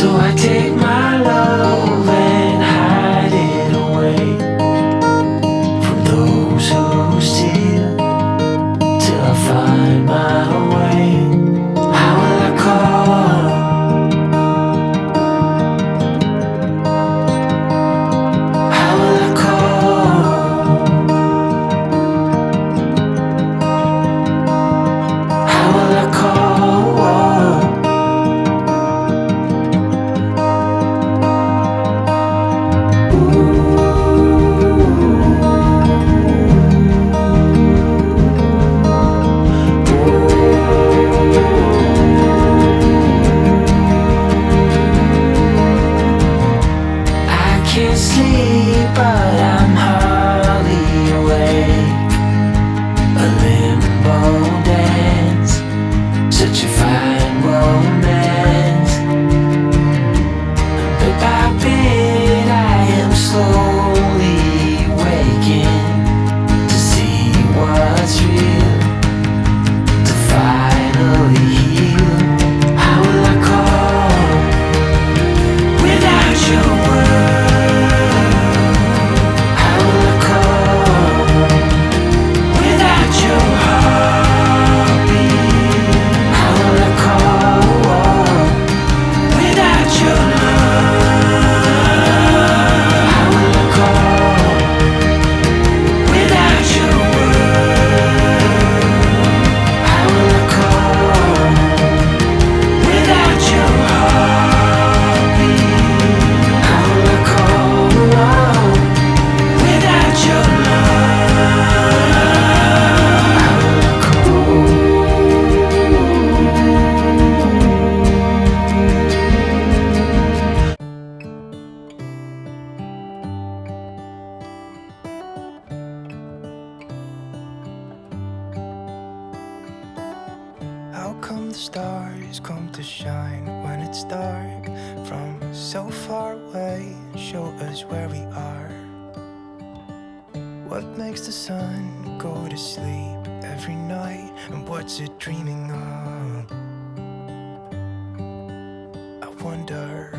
So I take my love and hide it away from those who steal till I find my way. How will I call? How will I call? How will I call? Can't sleep, but I'm hardly awake. A limbo dance, such a fine romance. Bit by bit, I am slowly waking to see what's real, to finally heal. How will I call without your word? How come the stars come to shine when it's dark from so far away and show us where we are? What makes the sun go to sleep every night, and what's it dreaming of? I wonder.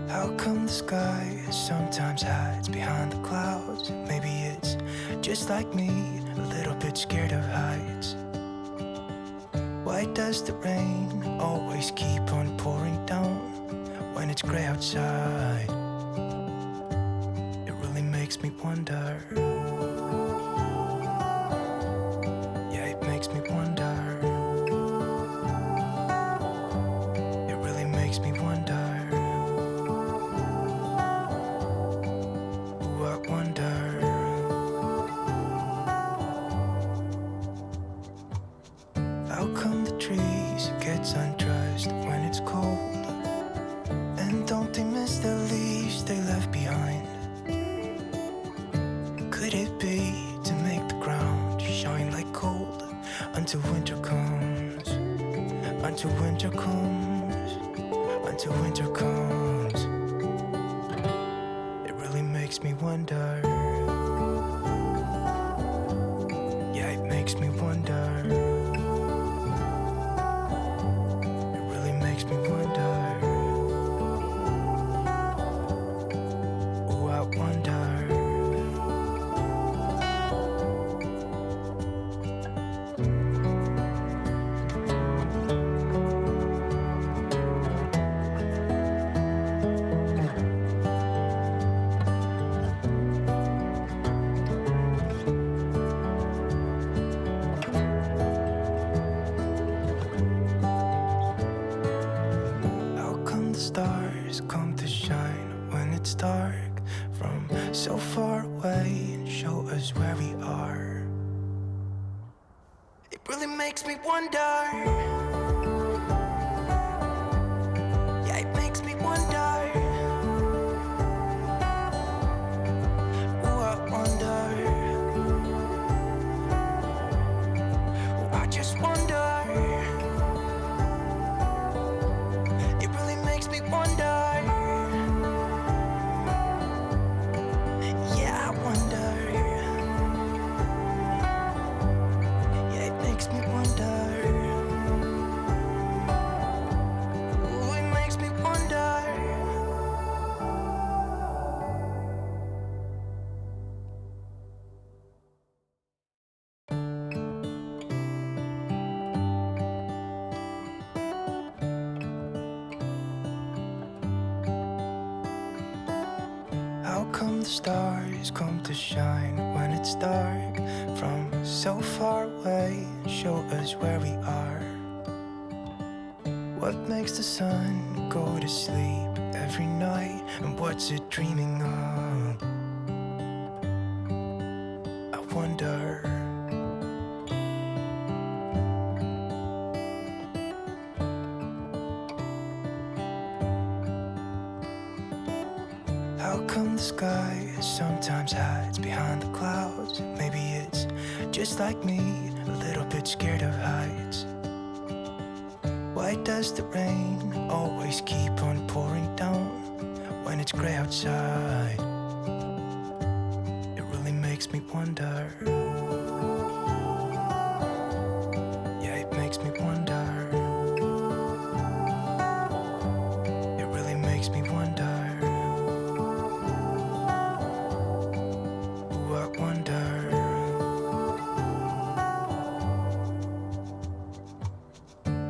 How come the sky sometimes hides behind the clouds? Maybe it's just like me, a little bit scared of heights. Why does the rain always keep on pouring down when it's gray outside? It really makes me wonder. Yeah, it makes me wonder. It really makes me wonder. How come the trees gets undressed when it's cold? And don't they miss the leaves they left behind? Could it be to make the ground shine like gold until winter comes? Until winter comes, until winter comes. It really makes me wonder. Yeah, it makes me wonder. Makes me wonder. Oh, I wonder. Stars come to shine when it's dark from so far away and show us where we are. It really makes me wonder. Yeah, it makes me wonder. Oh, I wonder. Oh, I just wonder. Makes me wonder. Yeah, I wonder. the stars come to shine when it's dark from so far away and show us where we are? What makes the sun go to sleep every night, and what's it dreaming of? I wonder. How come the sky sometimes hides behind the clouds? Maybe it's just like me, a little bit scared of heights. Why does the rain always keep on pouring down when it's gray outside? It really makes me wonder. Yeah, it makes me wonder. It really makes me wonder. I wonder.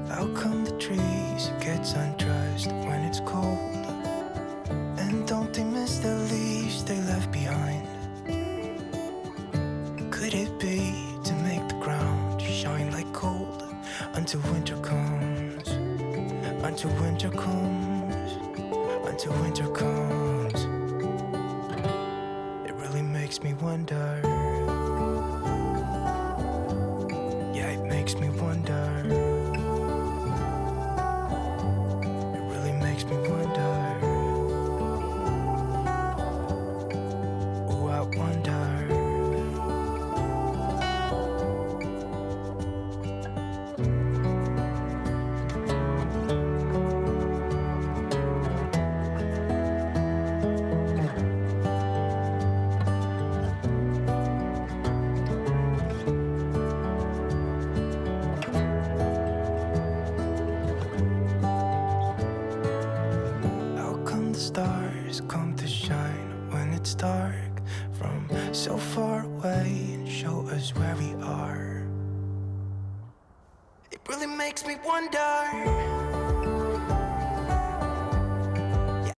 How come the trees gets undressed when it's cold? And don't they miss the leaves they left behind? Could it be to make the ground shine like gold until winter comes? Until winter comes. Until winter comes. Makes me wonder. Yeah, it makes me wonder. It really makes me wonder. Oh, I wonder. Stars come to shine when it's dark from so far away and show us where we are. It really makes me wonder.